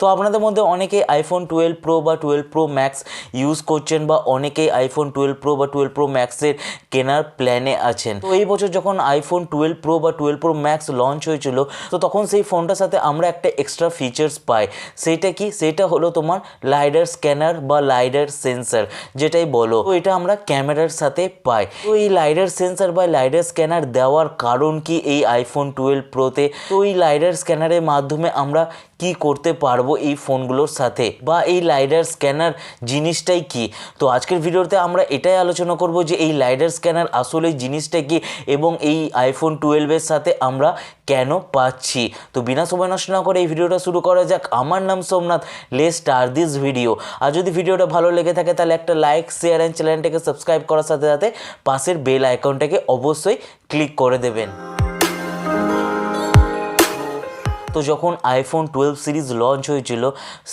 তো আপনাদের মধ্যে অনেকেই আইফোন 12 প্রো বা 12 প্রো ম্যাক্স ইউজ করছেন বা অনেকেই আইফোন 12 প্রো বা 12 প্রো ম্যাক্সের কেনার প্ল্যানে আছেন। তো এই বছর যখন আইফোন 12 প্রো বা 12 প্রো ম্যাক্স লঞ্চ হয়েছিল, তো তখন সেই ফোনটার সাথে আমরা একটা এক্সট্রা ফিচার্স পাই। সেইটা কি? সেইটা হলো তোমার লাইডার স্ক্যানার বা লাইডার সেন্সার, যেটাই বলো। তো এটা আমরা ক্যামেরার সাথে পাই। তো এই লাইডার সেন্সার বা লাইডার স্ক্যানার দেওয়ার কারণ কি এই আইফোন 12 প্রোতে? তো এই লাইডার স্ক্যানারের মাধ্যমে আমরা কি করতে পারবো এই ফোনগুলোর সাথে, বা এই লাইডার স্ক্যানার জিনিসটাই কি? তো আজকের ভিডিওতে আমরা এটাই আলোচনা করব যে এই লাইডার স্ক্যানার আসলে জিনিসটা কি এবং এই আইফোন 12-এর সাথে আমরা কেন পাচ্ছি। তো বিনা সময় নষ্ট না করে এই ভিডিওটা শুরু করা যাক। আমার নাম Somnath, let's start this video. আর যদি ভিডিওটা ভালো লেগে থাকে তাহলে একটা লাইক, শেয়ার অ্যান্ড চ্যানেলটাকে সাবস্ক্রাইব করার সাথে সাথে পাশের বেল আইকনটাকে অবশ্যই ক্লিক করে দেবেন। তো যখন আইফোন 12 সিরিজ লঞ্চ হয়েছিল,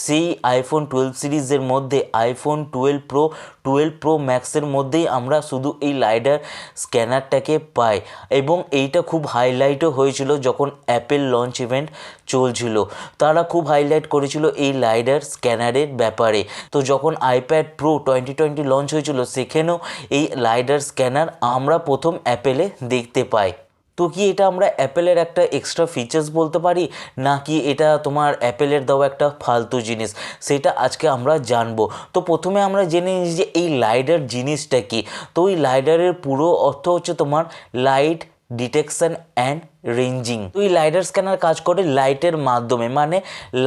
সেই আইফোন 12 সিরিজের মধ্যে আইফোন 12 প্রো 12 প্রো ম্যাক্সের মধ্যেই আমরা শুধু এই লাইডার স্ক্যানারটাকে পাই, এবং এইটা খুব হাইলাইটও হয়েছিল যখন অ্যাপেল লঞ্চ ইভেন্ট চলছিল। তারা খুব হাইলাইট করেছিল এই লাইডার স্ক্যানারের ব্যাপারে। তো যখন আইপ্যাড প্রো 2020 লঞ্চ হয়েছিল, সেখানেও এই লাইডার স্ক্যানার আমরা প্রথম অ্যাপেলে দেখতে পাই। তো কি এটা আমরা অ্যাপেলের একটা এক্সট্রা ফিচার্স বলতে পারি, নাকি এটা তোমার অ্যাপেলের দেওয়া একটা ফালতু জিনিস, সেটা আজকে আমরা জানবো। তো প্রথমে আমরা জেনে নিই যে এই লাইডার জিনিসটা কি। তো এই লাইডারের পুরো অর্থ হচ্ছে তোমার লাইট ডিটেকশন অ্যান্ড রেঞ্জিং। তো এই লাইডার স্ক্যানার কাজ করে লাইটের মাধ্যমে, মানে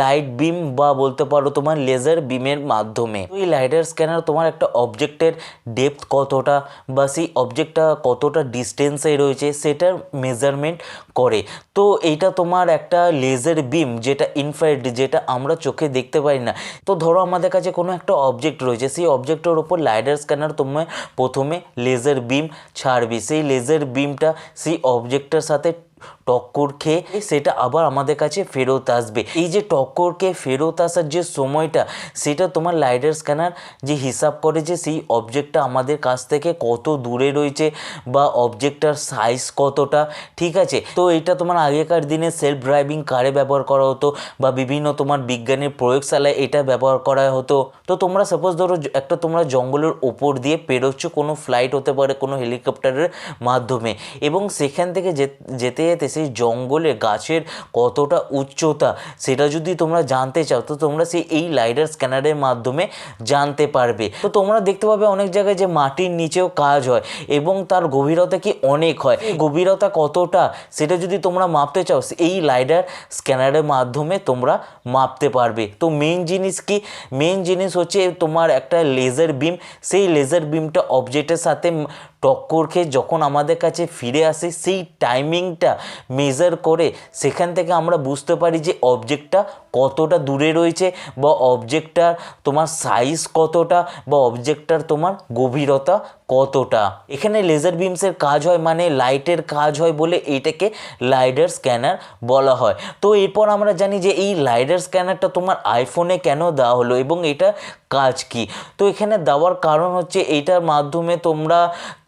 লাইট বিম বা বলতে পারো তোমার লেজার বিমের মাধ্যমে। তো এই লাইডার স্ক্যানার তোমার একটা অবজেক্টের ডেপথ কতটা বা সেই অবজেক্টটা কতটা ডিস্টেন্সে রয়েছে সেটার মেজারমেন্ট করে। তো এইটা তোমার একটা লেজার বিম, যেটা ইনফ্রারেড, যেটা আমরা চোখে দেখতে পাই না। তো ধরো আমাদের কাছে কোনো একটা অবজেক্ট রয়েছে, সেই অবজেক্টের ওপর লাইডার স্ক্যানার তোমার প্রথমে লেজার বিম ছাড়বে। সেই লেজার বিমটা সেই অবজেক্টের সাথে টক্কর খেয়ে সেটা আবার আমাদের কাছে ফেরত আসবে। এই যে টক্কর খেয়ে ফেরত আসার যে সময়টা, সেটা তোমার লাইডার স্ক্যানার যে হিসাব করে যে সেই অবজেক্টটা আমাদের কাছ থেকে কত দূরে রয়েছে বা অবজেক্টটার সাইজ কতটা, ঠিক আছে। তো এটা তোমার আগেকার দিনে সেলফ ড্রাইভিং কারে ব্যবহার করা হতো বা বিভিন্ন তোমার বিজ্ঞানের প্রয়োগশালায় এটা ব্যবহার করা হতো। তো তোমরা সাপোজ ধরো একটা তোমরা জঙ্গলের ওপর দিয়ে পেরোচ্ছ, কোনো ফ্লাইট হতে পারে, কোনো হেলিকপ্টারের মাধ্যমে, এবং সেখান থেকে যেতে যেতে সেই জঙ্গলে গাছের কতটা উচ্চতা সেটা যদি তোমরা জানতে চাও, তো তোমরা এই লাইডার স্ক্যানারের মাধ্যমে জানতে পারবে। তো তোমরা দেখতে পাবে অনেক জায়গায় যে মাটির নিচেও কাজ হয় এবং তার গভীরতা কি অনেক হয়। গভীরতা কতটা সেটা যদি তোমরা মাপতে চাও, এই লাইডার স্ক্যানারের মাধ্যমে তোমরা মাপতে পারবে। তো মেন জিনিস কি? মেন জিনিস হচ্ছে তোমার একটা লেজার বিম। সেই লেজার বিমটা অবজেক্টের সাথে টক্কর খেয়ে যখন আমাদের কাছে ফিরে আসে, সেই টাইমিংটা মেজার করে সেখান থেকে আমরা বুঝতে পারি যে অবজেক্টটা কতটা দূরে রয়েছে বা অবজেক্টটার তোমার সাইজ কতটা বা অবজেক্টটার তোমার গভীরতা কতটা। এখানে লেজার বিমসের কাজ হয়, মানে লাইটের কাজ হয় বলে এইটাকে লাইডার স্ক্যানার বলা হয়। তো এরপর আমরা জানি যে এই লাইডার স্ক্যানারটা তোমার আইফোনে কেন দেওয়া হলো এবং এটা কাজ কি। তো এখানে দেওয়ার কারণ হচ্ছে এইটার মাধ্যমে তোমরা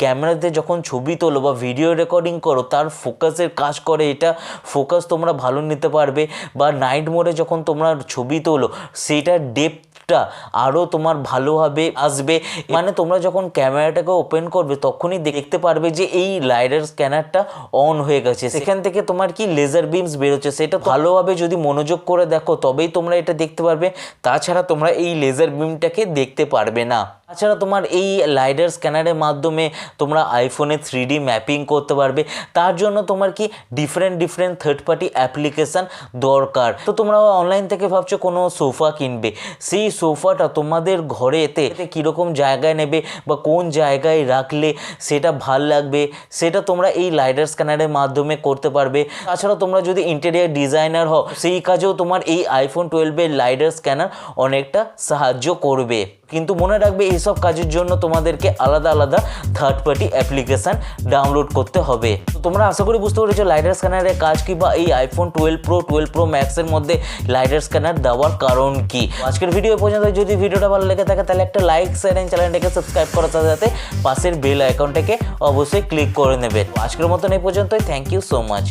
ক্যামেরাতে যখন ছবি তোলো বা ভিডিও রেকর্ডিং করো, তার ফোকাসের কাজ করে এটা। ফোকাস তোমরা ভালো নিতে পারবে, বা নাইট মোডে যখন তোমরা ছবি তোলো সেটার ডেপথটা আরও তোমার ভালোভাবে আসবে। মানে তোমরা যখন ক্যামেরাটাকে ওপেন করবে তখনই দেখতে পারবে যে এই লাইডার স্ক্যানারটা অন হয়ে গেছে। সেখান থেকে তোমার কি লেজার বিমস বেরোচ্ছে, সেটা ভালোভাবে যদি মনোযোগ করে দেখো তবেই তোমরা এটা দেখতে পারবে। তাছাড়া তোমরা এই লেজার বিমটাকে দেখতে পারবে না। তাছাড়া তোমার এই লাইডার স্ক্যানারের মাধ্যমে তোমরা আইফোনে 3D ম্যাপিং করতে পারবে। তার জন্য তোমার কি ডিফারেন্ট থার্ড পার্টি অ্যাপ্লিকেশান দরকার। তো তোমরা অনলাইন থেকে ভাবছো কোনো সোফা কিনবে, সেই সোফাটা তোমাদের ঘরেতে কীরকম জায়গায় নেবে বা কোন জায়গায় রাখলে সেটা ভাল লাগবে, সেটা তোমরা এই লাইডার স্ক্যানারের মাধ্যমে করতে পারবে। তাছাড়া তোমরা যদি ইন্টেরিয়ার ডিজাইনার হও, সেই কাজেও তোমার এই আইফোন 12-এর লাইডার স্ক্যানার অনেকটা সাহায্য করবে। কিন্তু মনে রাখবে এইসব কাজের জন্য তোমাদেরকে আলাদা আলাদা থার্ড পার্টি অ্যাপ্লিকেশান ডাউনলোড করতে হবে। তো তোমরা আশা করি বুঝতে পেরেছো লাইডার স্ক্যানারের কাজ কি, বা এই আইফোন 12 প্রো 12 প্রো ম্যাক্সের মধ্যে লাইডার স্ক্যানার দেওয়ার কারণ কি। আজকের ভিডিও পর্যন্ত যদি ভিডিওটা ভালো লেগে থাকে তাহলে একটা লাইক, শেয়ার এন্ড চ্যানেলটাকে সাবস্ক্রাইব করার সাথে সাথে পাশের বেল আইকনটাকে অবশ্যই ক্লিক করে নেবেন। আজকের মতন এই পর্যন্তই। Thank you so much.